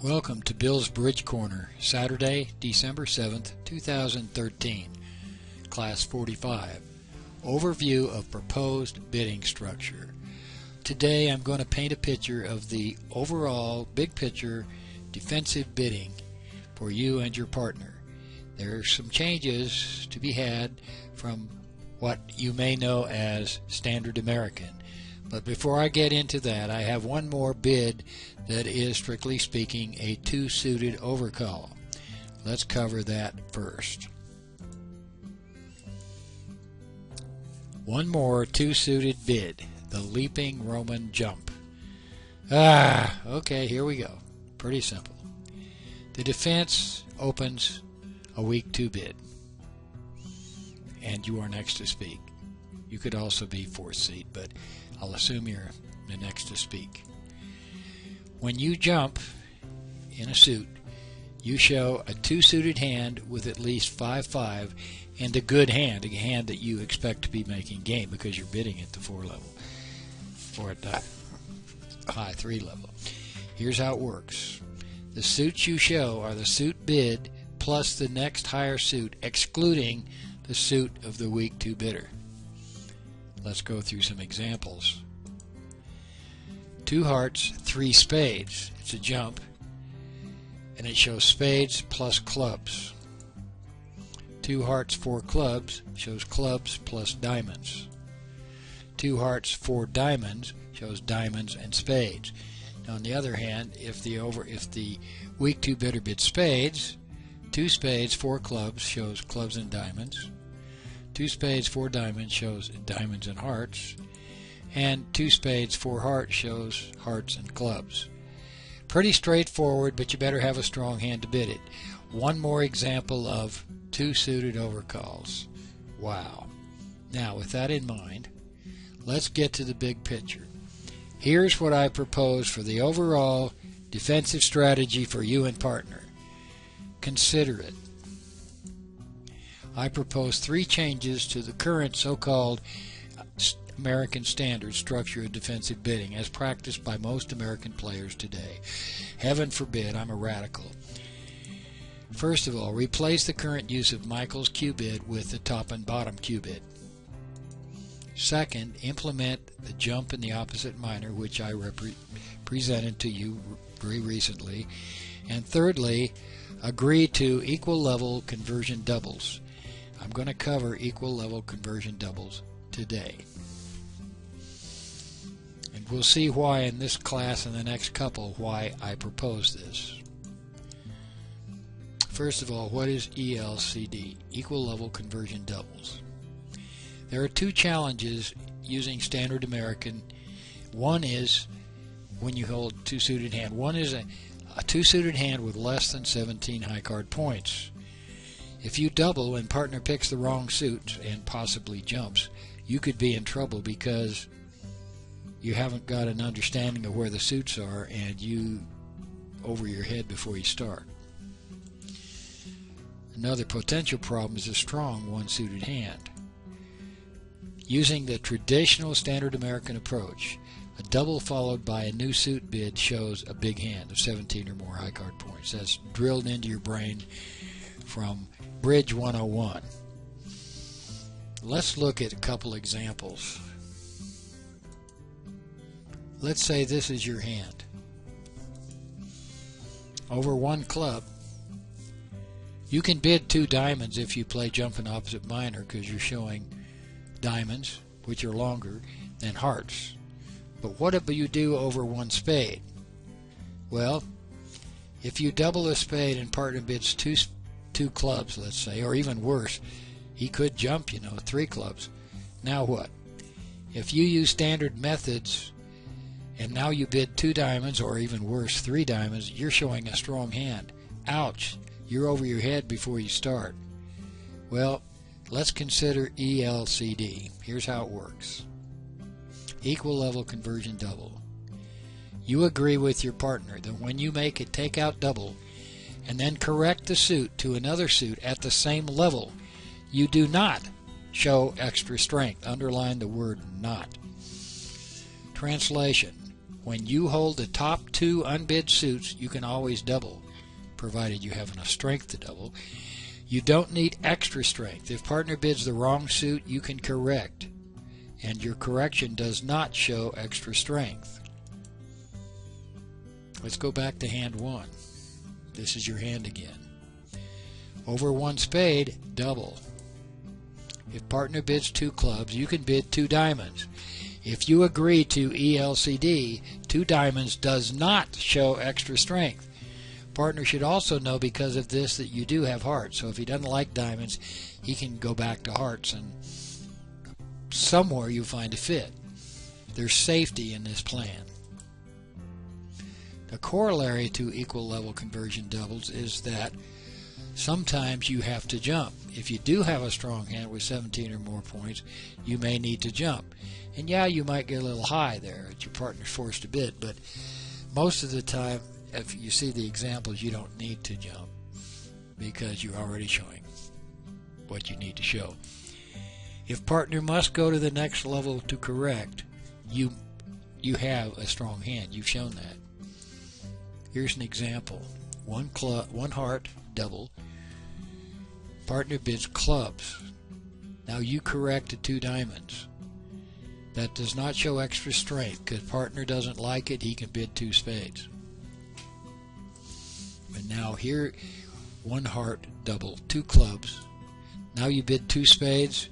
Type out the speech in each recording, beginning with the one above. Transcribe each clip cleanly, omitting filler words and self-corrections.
Welcome to Bill's Bridge Corner, Saturday, December 7th, 2013, Class 45, Overview of Proposed Bidding Structure. Today I'm going to paint a picture of the overall big picture defensive bidding for you and your partner. There are some changes to be had from what you may know as Standard American. But before I get into that, I have one more bid that is, strictly speaking, a two-suited overcall. Let's cover that first. One more two-suited bid, the Leaping Roman Jump. Okay, here we go. Pretty simple. The defense opens a week 2 bid, and you are next to speak. You could also be fourth seat, but I'll assume you're the next to speak. When you jump in a suit, you show a two-suited hand with at least 5-5 and a good hand, a hand that you expect to be making game because you're bidding at the 4 level or at the high 3 level. Here's how it works. The suits you show are the suit bid plus the next higher suit, excluding the suit of the week 2 bidder. Let's go through some examples. 2 hearts, 3 spades. It's a jump, and it shows spades plus clubs. 2 hearts, 4 clubs shows clubs plus diamonds. 2 hearts, 4 diamonds shows diamonds and spades. Now, on the other hand, if the week 2 bidder bids spades, 2 spades, 4 clubs shows clubs and diamonds. 2 spades, 4 diamonds shows diamonds and hearts, and 2 spades, 4 hearts shows hearts and clubs. Pretty straightforward, but you better have a strong hand to bid it. One more example of two-suited overcalls. Wow. Now, with that in mind, let's get to the big picture. Here's what I propose for the overall defensive strategy for you and partner. Consider it. I propose 3 changes to the current so-called American standard structure of defensive bidding as practiced by most American players today. Heaven forbid I'm a radical. First of all, replace the current use of Michael's Q bid with the top and bottom Q bid. Second, implement the jump in the opposite minor, which I presented to you very recently. And thirdly, agree to equal level conversion doubles. I'm going to cover equal level conversion doubles today. And we'll see why in this class and the next couple why I propose this. First of all, what is ELCD? Equal level conversion doubles. There are 2 challenges using Standard American. One is when you hold two-suited hand. One is a two-suited hand with less than 17 high card points. If you double and partner picks the wrong suit and possibly jumps, you could be in trouble because you haven't got an understanding of where the suits are and you over your head before you start. Another potential problem is a strong one-suited hand. Using the traditional Standard American approach, a double followed by a new suit bid shows a big hand of 17 or more high card points. That's drilled into your brain from Bridge 101. Let's look at a couple examples. Let's say this is your hand. Over 1 club, you can bid 2 diamonds if you play jump in opposite minor because you're showing diamonds, which are longer than hearts. But what if you do over 1 spade? Well, if you double a spade and partner bids 2 clubs, let's say, or even worse, he could jump, 3 clubs. Now what? If you use standard methods and now you bid 2 diamonds, or even worse, 3 diamonds, you're showing a strong hand. Ouch! You're over your head before you start. Well, let's consider ELCD. Here's how it works. Equal level conversion double. You agree with your partner that when you make a takeout double and then correct the suit to another suit at the same level, you do not show extra strength. Underline the word not. Translation. When you hold the top 2 unbid suits, you can always double, provided you have enough strength to double. You don't need extra strength. If partner bids the wrong suit, you can correct, and your correction does not show extra strength. Let's go back to hand 1. This is your hand again. Over 1 spade, double. If partner bids 2 clubs, you can bid 2 diamonds. If you agree to ELCD, 2 diamonds does not show extra strength. Partner should also know because of this that you do have hearts. So if he doesn't like diamonds, he can go back to hearts, and somewhere you find a fit. There's safety in this plan. The corollary to equal level conversion doubles is that sometimes you have to jump. If you do have a strong hand with 17 or more points, you may need to jump. And yeah, you might get a little high there at your partner's forced to bid, but most of the time, if you see the examples, you don't need to jump because you're already showing what you need to show. If partner must go to the next level to correct, you have a strong hand. You've shown that. Here's an example. 1 heart, double. Partner bids clubs. Now you correct to 2 diamonds. That does not show extra strength. Because partner doesn't like it, he can bid 2 spades. And now here, 1 heart, double, 2 clubs. Now you bid 2 spades.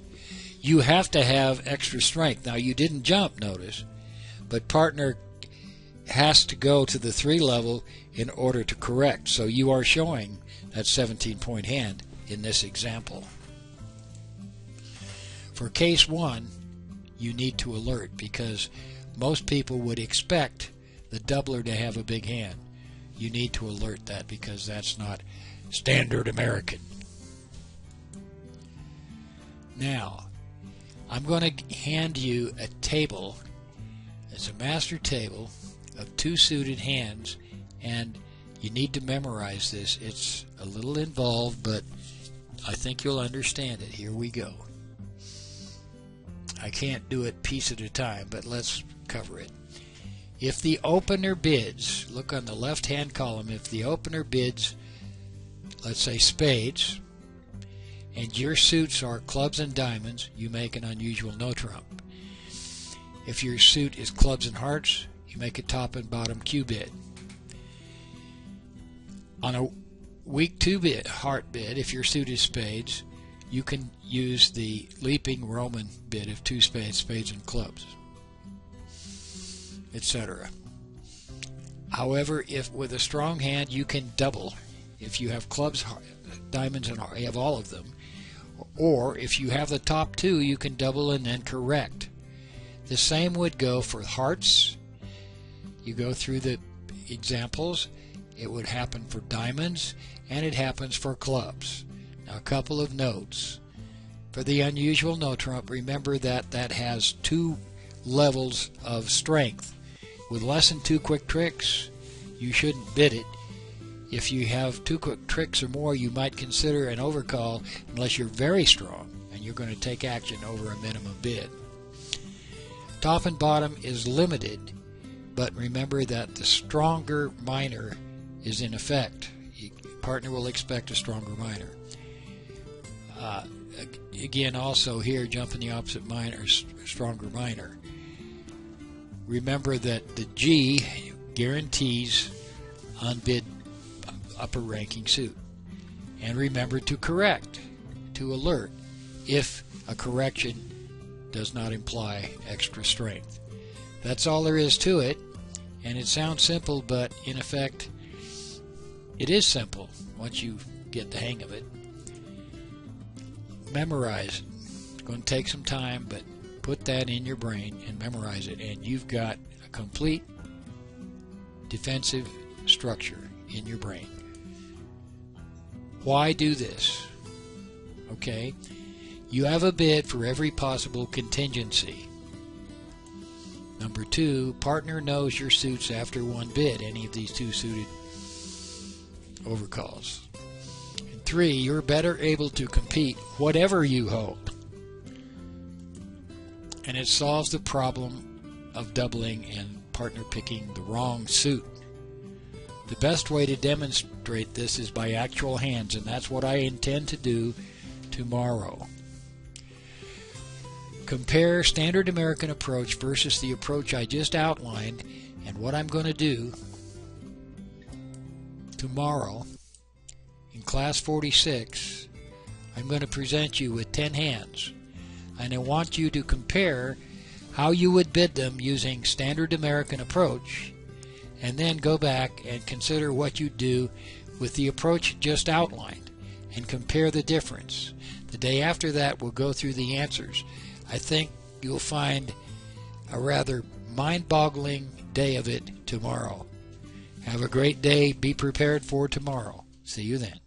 You have to have extra strength. Now you didn't jump, notice, but partner has to go to the 3 level in order to correct. So you are showing that 17-point hand in this example. For case 1, you need to alert because most people would expect the doubler to have a big hand. You need to alert that because that's not standard American. Now, I'm going to hand you a table. It's a master table of 2 suited hands, and you need to memorize this. It's a little involved, but I think you'll understand it. Here we go. I can't do it piece at a time, but let's cover it. If the opener bids, look on the left-hand column, if the opener bids, let's say spades, and your suits are clubs and diamonds, you make an unusual no trump. If your suit is clubs and hearts, you make a top and bottom Q bid. On a weak 2 bid, heart bid, if your suit is spades, you can use the leaping Roman bid of 2 spades, spades and clubs, etc. However, if with a strong hand, you can double. If you have clubs, diamonds, and you have all of them, or if you have the top 2, you can double and then correct. The same would go for hearts. You go through the examples. It would happen for diamonds, and it happens for clubs. Now, a couple of notes. For the unusual no trump, remember that that has 2 levels of strength. With less than 2 quick tricks, you shouldn't bid it. If you have 2 quick tricks or more, you might consider an overcall unless you're very strong and you're going to take action over a minimum bid. Top and bottom is limited, but remember that the stronger minor is in effect. Partner will expect a stronger minor. Again, also here, jump in the opposite minor, stronger minor. Remember that the G guarantees unbid upper ranking suit. And remember to correct, to alert, if a correction does not imply extra strength. That's all there is to it, and it sounds simple, but in effect, it is simple once you get the hang of it. Memorize it. It's going to take some time, but put that in your brain and memorize it, and you've got a complete defensive structure in your brain. Why do this? Okay, you have a bid for every possible contingency. Number 2, partner knows your suits after 1 bid, any of these 2 suited overcalls. And 3, you're better able to compete whatever you hold. And it solves the problem of doubling and partner picking the wrong suit. The best way to demonstrate this is by actual hands, and that's what I intend to do tomorrow. Compare standard American approach versus the approach I just outlined, and what I'm going to do tomorrow in class 46, I'm going to present you with 10 hands, and I want you to compare how you would bid them using standard American approach, and then go back and consider what you do with the approach just outlined and compare the difference. The day after that, we'll go through the answers. I think you'll find a rather mind-boggling day of it tomorrow. Have a great day. Be prepared for tomorrow. See you then.